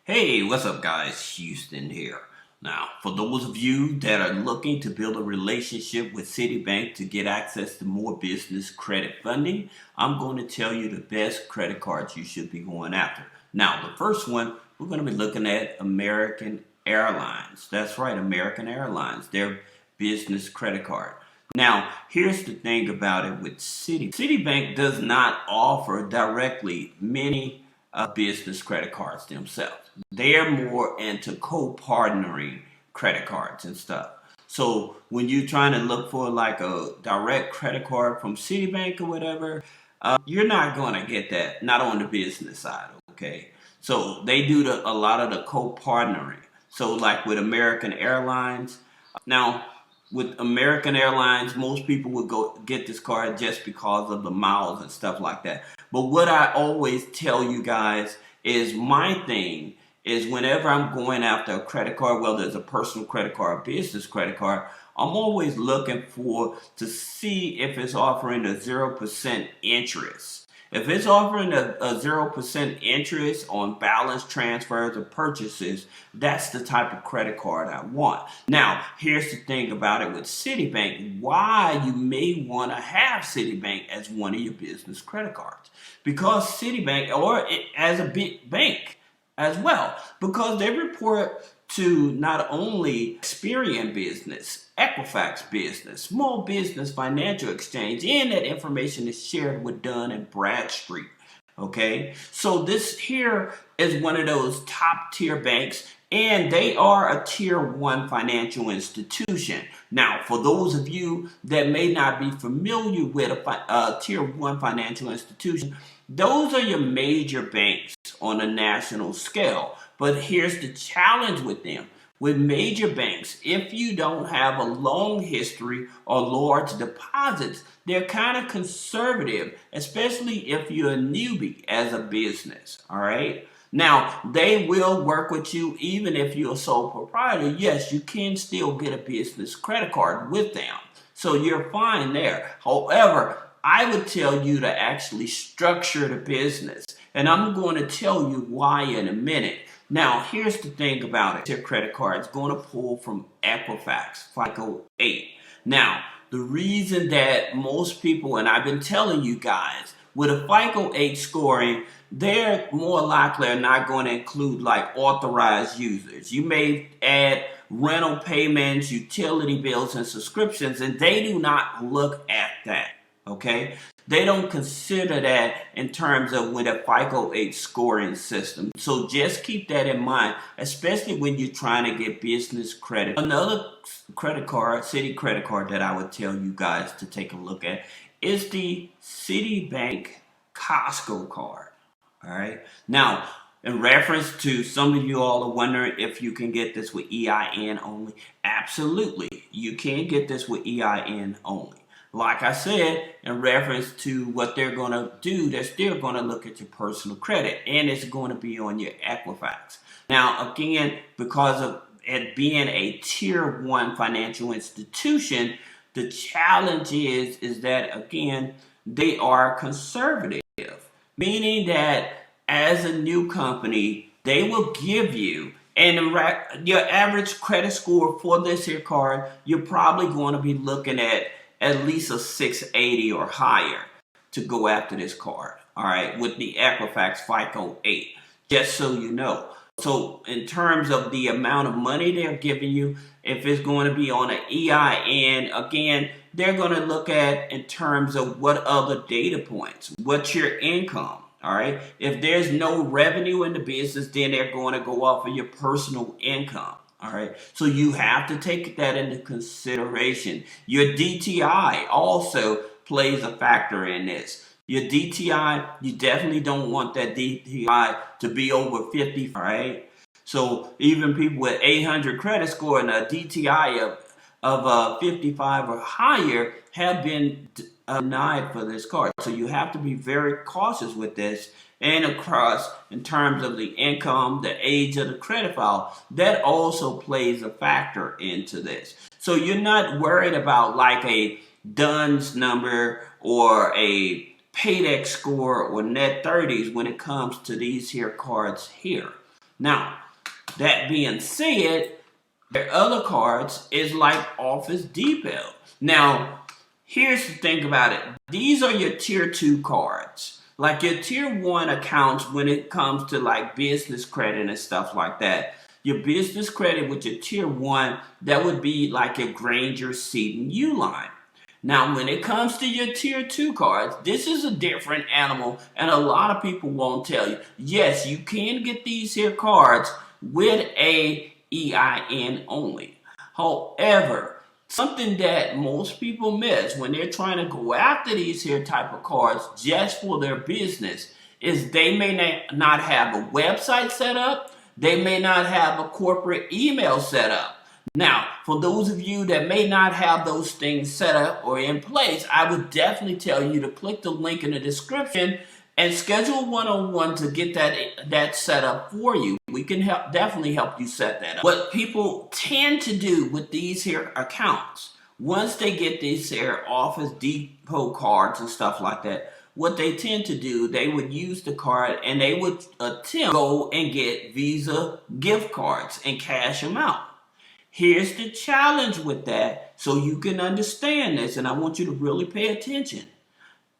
Hey, what's up, guys? Houston here. Now, for those of you that are looking to build a relationship with Citibank to get access to more business credit funding, I'm going to tell you the best credit cards you should be going after. Now, the first one, we're going to be looking at American Airlines. That's right, American Airlines, their business credit card. Now, here's the thing about it with Citibank does not offer directly many business credit cards themselves. They're more into co-partnering credit cards and stuff. So when you're trying to look for like a direct credit card from Citibank or whatever, you're not going to get that, not on the business side, okay? So they do a lot of the co-partnering. So like with American Airlines, now with American Airlines, most people would go get this card just because of the miles and stuff like that. But what I always tell you guys is my thing is whenever I'm going after a credit card, whether it's a personal credit card or business credit card, I'm always looking for to see if it's offering a 0% interest. If it's offering a 0% interest on balance transfers or purchases, that's the type of credit card I want. Now, here's the thing about it with Citibank, why you may want to have Citibank as one of your business credit cards. Because Citibank, or as a big bank as well, because they report to not only Experian business, Equifax business, small business financial exchange, and that information is shared with Dun and Bradstreet. Okay, so this here is one of those top tier banks, and they are a tier 1 financial institution. Now, for those of you that may not be familiar with a tier 1 financial institution, those are your major banks on a national scale. But here's the challenge with them. With major banks, if you don't have a long history or large deposits, they're kind of conservative, especially if you're a newbie as a business, all right? Now, they will work with you even if you're a sole proprietor. Yes, you can still get a business credit card with them, so you're fine there. However, I would tell you to actually structure the business, and I'm going to tell you why in a minute. Now, here's the thing about it. Your credit card is going to pull from Equifax, FICO 8. Now, the reason that most people, and I've been telling you guys, with a FICO 8 scoring, they're more likely not going to include like authorized users. You may add rental payments, utility bills, and subscriptions, and they do not look at that. Okay, they don't consider that in terms of with a FICO 8 scoring system. So just keep that in mind, especially when you're trying to get business credit. Another credit card, city credit card that I would tell you guys to take a look at is the Citibank Costco card. All right. Now, in reference to some of you all are wondering if you can get this with EIN only. Absolutely, you can get this with EIN only. Like I said, in reference to what they're going to do, they're still going to look at your personal credit, and it's going to be on your Equifax. Now, again, because of it being a tier 1 financial institution, the challenge is that, again, they are conservative, meaning that as a new company, they will give you, and your average credit score for this here card, you're probably going to be looking at least a 680 or higher to go after this card, all right, with the Equifax FICO 8, just so you know. So in terms of the amount of money they're giving you, if it's going to be on an EIN, again, they're going to look at in terms of what other data points, what's your income, all right? If there's no revenue in the business, then they're going to go off of your personal income. All right, so you have to take that into consideration. Your DTI also plays a factor in this. Your DTI, you definitely don't want that DTI to be over 50, all right? So even people with 800 credit score and a DTI of 55 or higher have been denied for this card. So you have to be very cautious with this. And across in terms of the income, the age of the credit file, that also plays a factor into this. So you're not worried about like a DUNS number or a Paydex score or net 30s when it comes to these here cards here. Now, that being said, their other cards is like Office Depot. Now, here's the thing about it. These are your tier 2 cards. Like your tier 1 accounts when it comes to like business credit and stuff like that. Your business credit with your tier 1, that would be like your Granger, Citi, Uline. Now, when it comes to your tier 2 cards, this is a different animal, and a lot of people won't tell you. Yes, you can get these here cards with a EIN only. However, something that most people miss when they're trying to go after these here type of cards just for their business is they may not have a website set up. They may not have a corporate email set up. Now, for those of you that may not have those things set up or in place, I would definitely tell you to click the link in the description and schedule a one-on-one to get that set up for you. We can definitely help you set that up. What people tend to do with these here accounts, once they get these here Office Depot cards and stuff like that, what they tend to do, they would use the card and they would attempt to go and get Visa gift cards and cash them out. Here's the challenge with that so you can understand this, and I want you to really pay attention.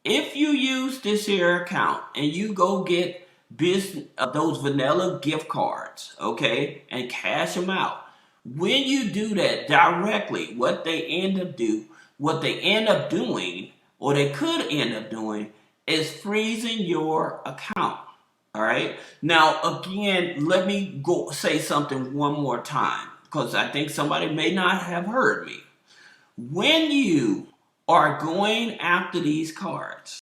If you use this here account and you go get those vanilla gift cards, okay, and cash them out, when you do that directly, what they end up doing, or they could end up doing, is freezing your account. All right. Now, again, let me go say something one more time, because I think somebody may not have heard me. When you are going after these cards,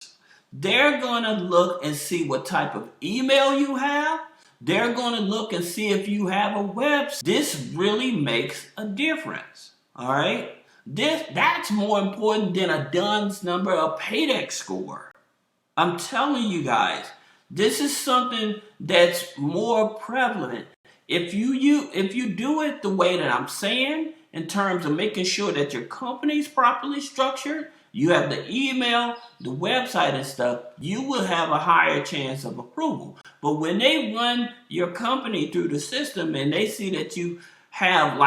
they're going to look and see what type of email you have. They're going to look and see if you have a website. This really makes a difference. All right. That's more important than a DUNS number, a paydex score. I'm telling you guys, this is something that's more prevalent. If you do it the way that I'm saying, in terms of making sure that your company's properly structured, you have the email, the website and stuff, you will have a higher chance of approval. But when they run your company through the system and they see that you have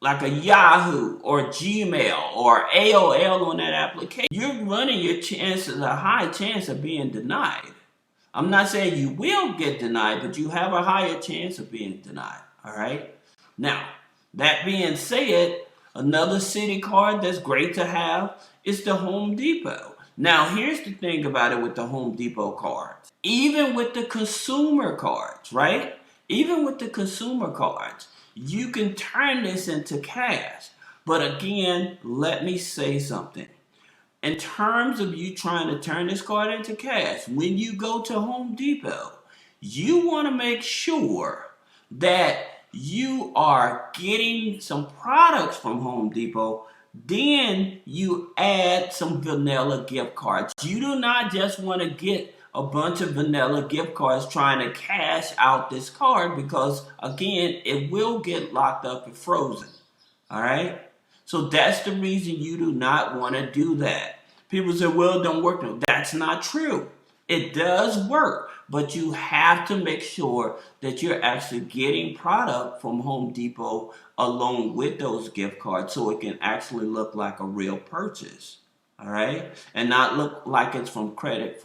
like a Yahoo or Gmail or AOL on that application, you're running your chances, a high chance of being denied. I'm not saying you will get denied, but you have a higher chance of being denied. All right. Now, that being said, another Citi card that's great to have is the Home Depot. Now, here's the thing about it with the Home Depot cards. Even with the consumer cards, right? Even with the consumer cards, you can turn this into cash. But again, let me say something. In terms of you trying to turn this card into cash, when you go to Home Depot, you want to make sure that you are getting some products from Home Depot. Then you add some vanilla gift cards. You do not just want to get a bunch of vanilla gift cards trying to cash out this card, because again, it will get locked up and frozen. All right. So that's the reason you do not want to do that. People say, well, it don't work. No, that's not true. It does work, but you have to make sure that you're actually getting product from Home Depot along with those gift cards so it can actually look like a real purchase. All right. And not look like it's from credit.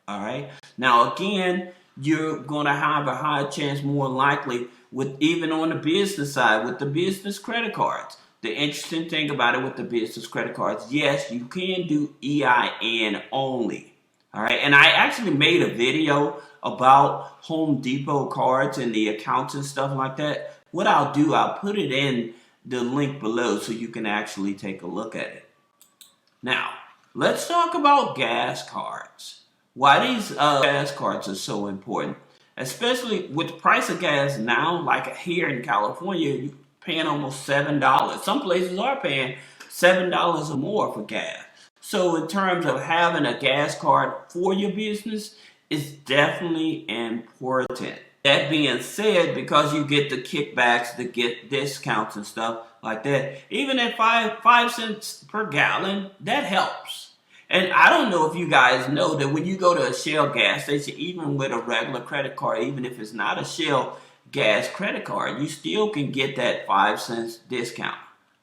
All right. Now, again, you're going to have a high chance, more likely, with even on the business side, with the business credit cards. The interesting thing about it with the business credit cards, yes, you can do EIN only. All right. And I actually made a video about Home Depot cards and the accounts and stuff like that. What I'll do, I'll put it in the link below so you can actually take a look at it. Now, let's talk about gas cards. Why these gas cards are so important, especially with the price of gas now, like here in California, you're paying almost $7. Some places are paying $7 or more for gas. So in terms of having a gas card for your business, it's definitely important. That being said, because you get the kickbacks, to get discounts and stuff like that, even at 5 cents per gallon, that helps. And I don't know if you guys know that when you go to a Shell gas station, even with a regular credit card, even if it's not a Shell, gas credit card. You still can get that 5 cents discount.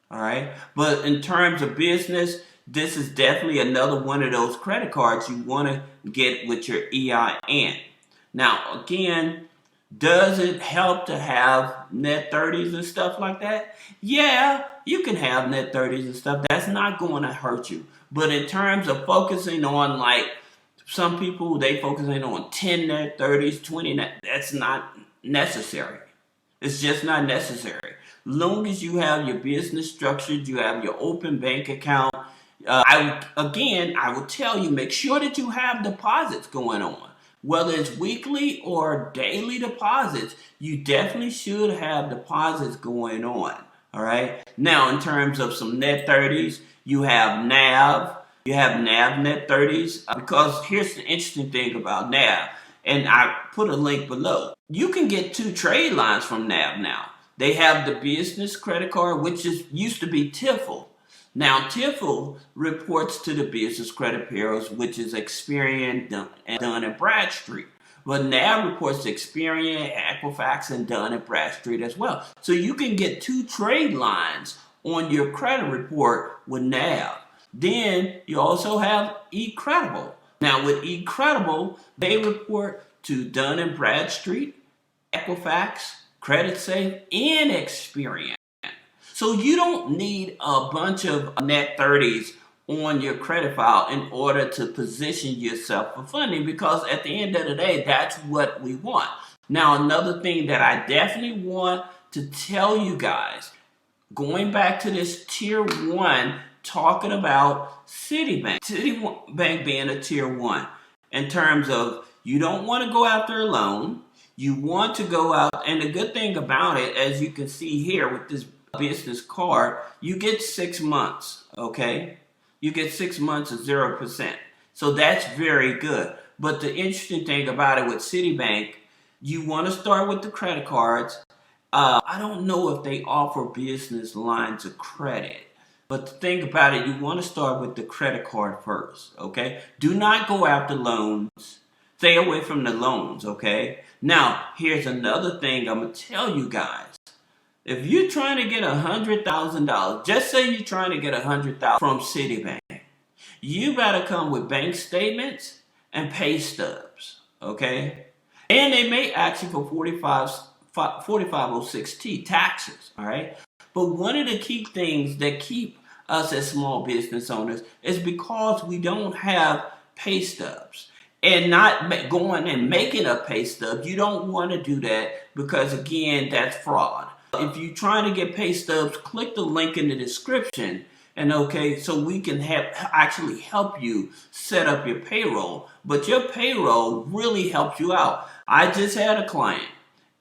All right. But in terms of business, this is definitely another one of those credit cards you want to get with your EIN. Now, again, does it help to have net 30s and stuff like that? Yeah, you can have net 30s and stuff. That's not going to hurt you. But in terms of focusing on, like, some people, they focusing on 10 net 30s, 20 net, that's not necessary. It's just not necessary. Long as you have your business structured, you have your open bank account, I would tell you, make sure that you have deposits going on. Whether it's weekly or daily deposits, you definitely should have deposits going on. All right. Now, in terms of some net 30s, you have NAV. You have NAV net 30s. Because here's the interesting thing about NAV, and I put a link below. You can get 2 trade lines from NAV now. They have the business credit card, which used to be TIFL. Now, TIFL reports to the business credit bureaus, which is Experian, Dun & Bradstreet. But NAV reports to Experian, Equifax, and Dun & Bradstreet as well. So you can get 2 trade lines on your credit report with NAV. Then you also have eCredible. Now, with eCredible, they report to Dun & Bradstreet, Equifax, CreditSafe, and Experian. So you don't need a bunch of net 30s on your credit file in order to position yourself for funding, because at the end of the day, that's what we want. Now, another thing that I definitely want to tell you guys, going back to this tier 1, talking about Citibank. Citibank being a tier 1 in terms of you don't want to go after a loan. You want to go out, and the good thing about it, as you can see here with this business card, you get 6 months, okay? You get 6 months of 0%. So that's very good. But the interesting thing about it with Citibank, you want to start with the credit cards. I don't know if they offer business lines of credit. But the thing about it, you want to start with the credit card first, okay? Do not go after loans. Stay away from the loans, okay? Now, here's another thing I'm going to tell you guys. If you're trying to get $100,000, just say you're trying to get $100,000 from Citibank, you better come with bank statements and pay stubs, okay? And they may ask you for 4506T taxes, all right? But one of the key things that keep us as small business owners is because we don't have pay stubs. And not going and making a pay stub, you don't want to do that because, again, that's fraud. If you're trying to get pay stubs, click the link in the description, and okay, so we can actually help you set up your payroll. But your payroll really helps you out. I just had a client,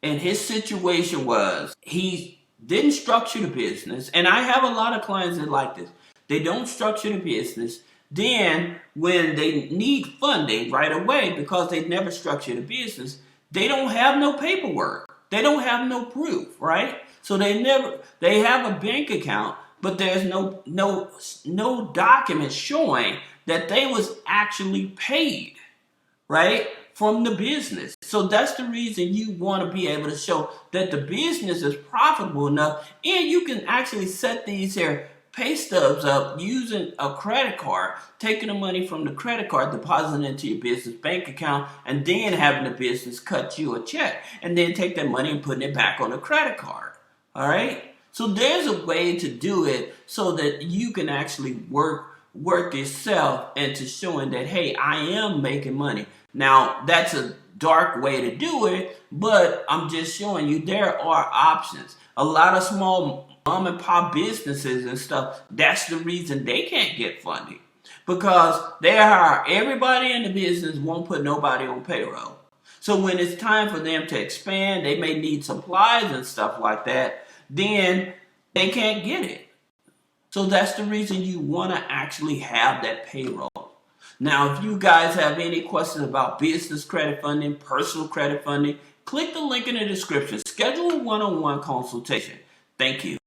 and his situation was he didn't structure the business, and I have a lot of clients that like this. They don't structure the business. Then when they need funding right away because they never structured a business, they don't have no paperwork. They don't have no proof, right? So they have a bank account, but there's no document showing that they was actually paid, right, from the business. So that's the reason you want to be able to show that the business is profitable enough, and you can actually set these here pay stubs up using a credit card, taking the money from the credit card, depositing it into your business bank account, and then having the business cut you a check, and then take that money and putting it back on the credit card. All right? So there's a way to do it so that you can actually work yourself into showing that, hey, I am making money. Now, that's a dark way to do it, but I'm just showing you there are options. A lot of small mom and pop businesses and stuff, that's the reason they can't get funding, because they hire everybody in the business, won't put nobody on payroll. So when it's time for them to expand, they may need supplies and stuff like that, then they can't get it. So that's the reason you want to actually have that payroll. Now, if you guys have any questions about business credit funding, personal credit funding, click the link in the description. Schedule a one-on-one consultation. Thank you.